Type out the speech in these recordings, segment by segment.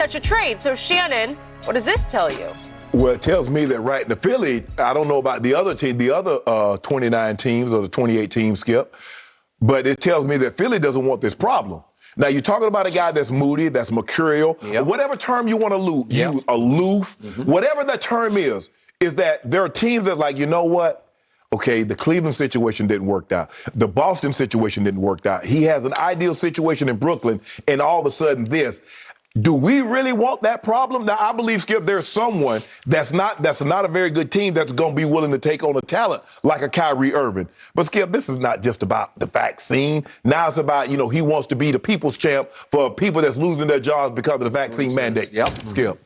such a trade. So, Shannon, what does this tell you? Well, it tells me that the Philly, I don't know about the other team, the other 29 teams or the 28 teams, Skip, but it tells me that Philly doesn't want this problem. Now, you're talking about a guy that's moody, that's mercurial, whatever term you want to use, aloof, whatever that term is that there are teams that's like, you know what? Okay, the Cleveland situation didn't work out. The Boston situation didn't work out. He has an ideal situation in Brooklyn, and all of a sudden this. Do we really want that problem? Now, I believe, Skip, there's someone that's not a very good team that's going to be willing to take on a talent like a Kyrie Irving. But, Skip, this is not just about the vaccine. Now it's about, he wants to be the people's champ for people that's losing their jobs because of the vaccine mandate. Skip.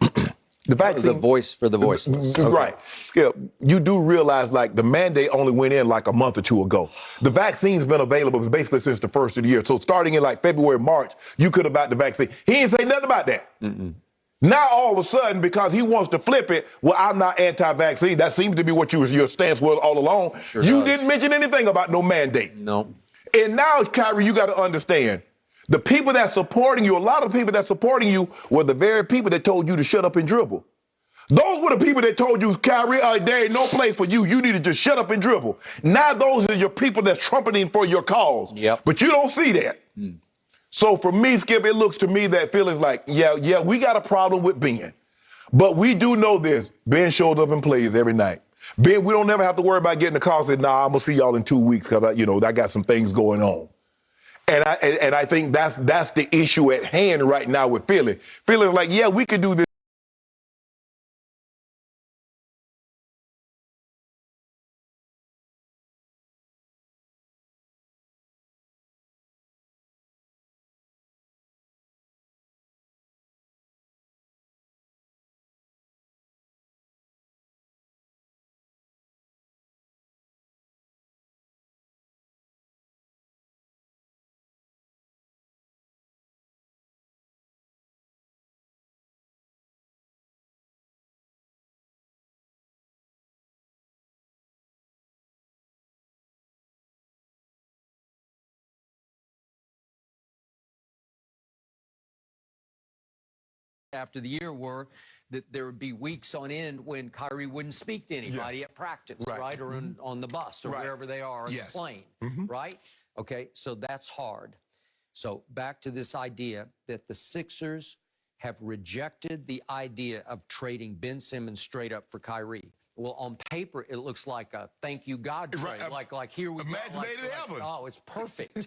The vaccine. The voice for the voiceless. Okay. Right. Skip, you do realize, the mandate only went in a month or two ago. The vaccine's been available basically since the first of the year. So starting in February, March, you could have got the vaccine. He ain't say nothing about that. Now, all of a sudden, because he wants to flip it, well, I'm not anti-vaccine. That seems to be what your stance was all along. You didn't mention anything about no mandate. No. And now, Kyrie, you got to understand, the people that's supporting you, a lot of the people that's supporting you were the very people that told you to shut up and dribble. Those were the people that told you, Kyrie, there ain't no place for you. You need to just shut up and dribble. Now those are your people that's trumpeting for your cause. But you don't see that. So for me, Skip, it looks to me that Philly's like, yeah, we got a problem with Ben. But we do know this. Ben shows up and plays every night. Ben, we don't never have to worry about getting the call and say, nah, I'm going to see y'all in 2 weeks because, I got some things going on. And I think that's the issue at hand right now with Philly. Philly's like, yeah, we could do this. After the year were that there would be weeks on end when Kyrie wouldn't speak to anybody at practice, right? Or on the bus or wherever they are on the plane, right? Okay, so that's hard. So back to this idea that the Sixers have rejected the idea of trading Ben Simmons straight up for Kyrie. Well, on paper, it looks like a thank you God trade, like here we go. Oh, it's perfect.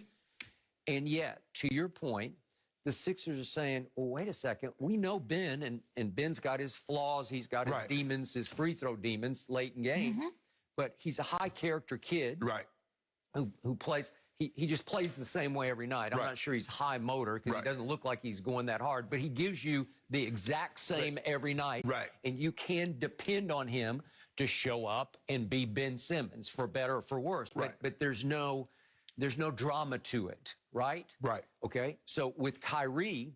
And yet, to your point, the Sixers are saying, well, wait a second. We know Ben, and Ben's got his flaws. He's got his demons, his free throw demons late in games. But he's a high character kid who plays. He just plays the same way every night. I'm not sure he's high motor because he doesn't look like he's going that hard. But he gives you the exact same every night. And you can depend on him to show up and be Ben Simmons, for better or for worse. But there's no drama to it, right? Okay, so with Kyrie,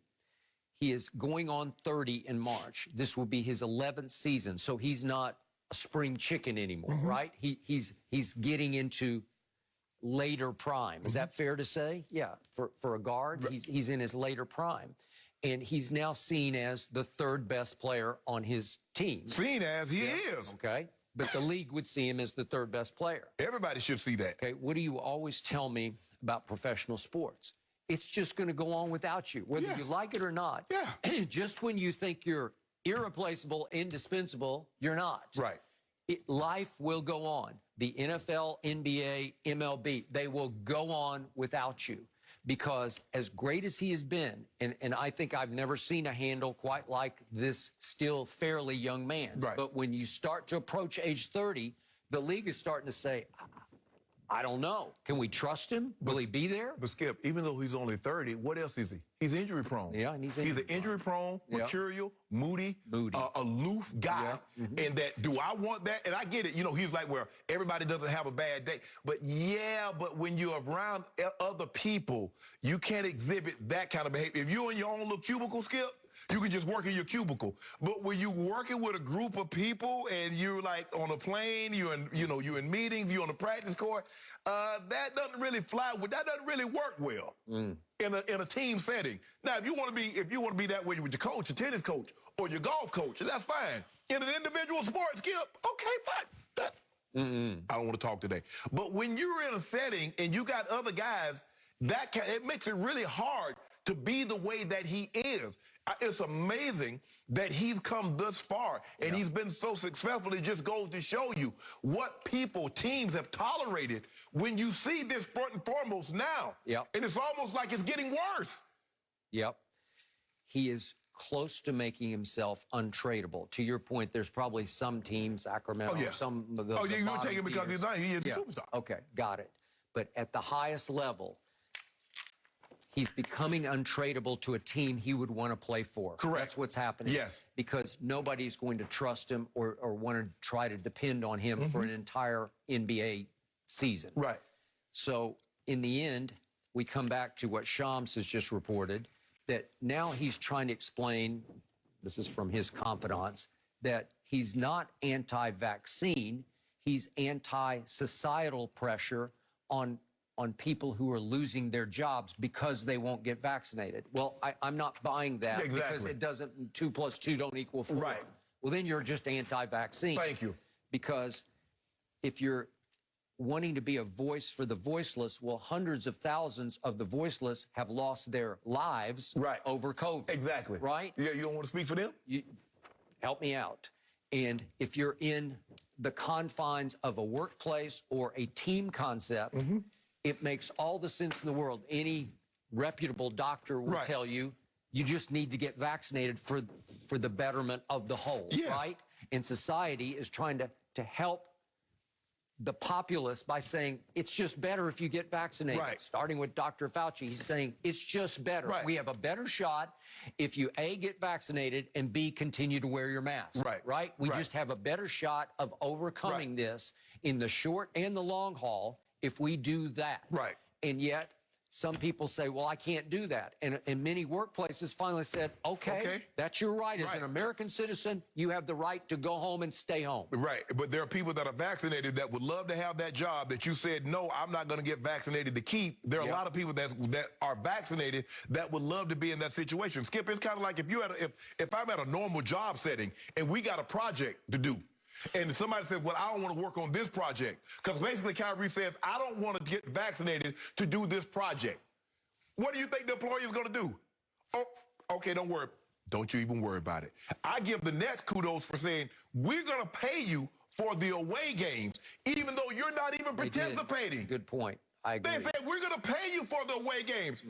he is going on 30 in March. This will be his 11th season, so he's not a spring chicken anymore, right? He's getting into later prime. Is that fair to say? Yeah, for a guard, he's in his later prime. And he's now seen as the third best player on his team. Seen as he is. Okay. But the league would see him as the third best player. Everybody should see that. Okay, what do you always tell me about professional sports? It's just going to go on without you, whether you like it or not. Just when you think you're irreplaceable, indispensable, you're not. Life will go on. The NFL, NBA, MLB, they will go on without you. Because as great as he has been, and I think I've never seen a handle quite like this still fairly young man's. But when you start to approach age 30, the league is starting to say, I don't know. Can we trust him? Will he be there? But Skip, even though he's only 30, what else is he? He's injury prone. And he's an injury prone, mercurial, moody. Aloof guy. And that, do I want that? And I get it. He's like, well, everybody doesn't have a bad day. But but when you're around other people, you can't exhibit that kind of behavior. If you're in your own little cubicle, Skip, You can just work in your cubicle. But when you're working with a group of people and you're like on a plane, you're in meetings, you're on the practice court, that doesn't really fly. That doesn't really work well in a team setting. Now, if you want to be that way with your coach, your tennis coach, or your golf coach, that's fine. In an individual sport, Skip, okay, fine. I don't want to talk today. But when you're in a setting and you got other guys, it makes it really hard to be the way that he is. It's amazing that he's come thus far and he's been so successful. It just goes to show you what teams have tolerated when you see this front and foremost now. And it's almost like it's getting worse. He is close to making himself untradeable. To your point, there's probably some teams, Sacramento, some of the you're going to take him because he is a superstar. Okay, got it. But at the highest level, he's becoming untradeable to a team he would want to play for. Correct. That's what's happening. Yes. Because nobody's going to trust him or want to try to depend on him for an entire NBA season. Right. So in the end, we come back to what Shams has just reported, that now he's trying to explain, this is from his confidants, that he's not anti-vaccine, he's anti-societal pressure on people who are losing their jobs because they won't get vaccinated. Well, I'm not buying that because it doesn't, 2 + 2 don't equal 4. Right. Well, then you're just anti-vaccine. Thank you. Because if you're wanting to be a voice for the voiceless, well, hundreds of thousands of the voiceless have lost their lives over COVID. Exactly. Right? Yeah, you don't want to speak for them? Help me out. And if you're in the confines of a workplace or a team concept, it makes all the sense in the world. Any reputable doctor will tell you, you just need to get vaccinated for the betterment of the whole, right? And society is trying to help the populace by saying, it's just better if you get vaccinated. Starting with Dr. Fauci, he's saying, it's just better. We have a better shot if you, A, get vaccinated, and B, continue to wear your mask. We just have a better shot of overcoming this in the short and the long haul if we do that. And yet, some people say, well, I can't do that. And many workplaces finally said, okay, that's your right. As an American citizen, you have the right to go home and stay home. But there are people that are vaccinated that would love to have that job that you said, no, I'm not going to get vaccinated to keep. There are a lot of people that are vaccinated that would love to be in that situation. Skip, it's kind of like if I'm at a normal job setting and we got a project to do, and somebody said, well, I don't want to work on this project. Because basically Kyrie says, I don't want to get vaccinated to do this project. What do you think the employer is going to do? Oh, okay, don't worry. Don't you even worry about it. I give the Nets kudos for saying, we're going to pay you for the away games, even though you're not even participating. Good point. I agree. They said, we're going to pay you for the away games.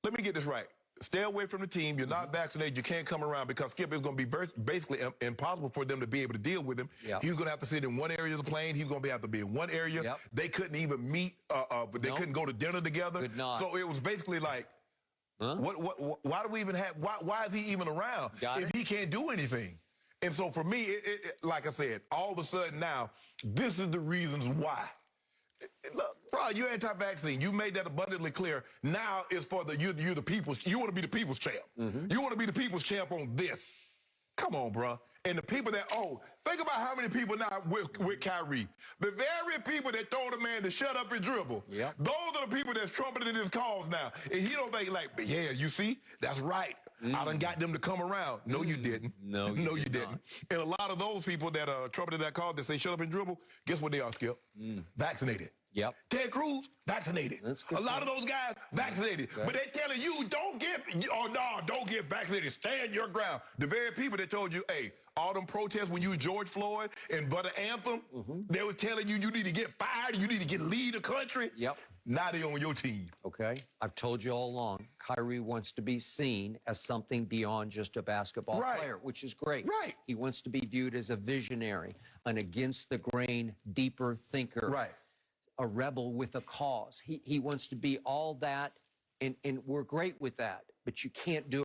Let me get this right. Stay away from the team. You're not vaccinated. You can't come around because Skip is going to be basically impossible for them to be able to deal with him. He's going to have to sit in one area of the plane. He's going to have to be in one area. They couldn't even meet. They couldn't go to dinner together. So it was basically like, why do we even have? Why is he even around if he can't do anything? And so for me, like I said, all of a sudden now, this is the reasons why. Look, bro, you're anti-vaccine. You made that abundantly clear. Now it's for you're the people's. You want to be the people's champ. You want to be the people's champ on this. Come on, bro. And the people that, think about how many people now with Kyrie. The very people that told the man to shut up and dribble. Those are the people that's trumpeting his cause now. And he don't think like, yeah, you see, that's right. I done got them to come around. No, you didn't. No, you didn't. And a lot of those people that are trumpeting that cause that say shut up and dribble, guess what they are, Skip? Vaccinated. Ted Cruz, vaccinated. A lot of those guys, vaccinated. But they're telling you, don't get vaccinated. Stand your ground. The very people that told you, hey, all them protests when you George Floyd and Butter Anthem, they were telling you need to get fired, you need to leave the country. Now they on your team. Okay. I've told you all along, Kyrie wants to be seen as something beyond just a basketball player, which is great. He wants to be viewed as a visionary, an against-the-grain, deeper thinker, a rebel with a cause. He wants to be all that, and we're great with that, but you can't do it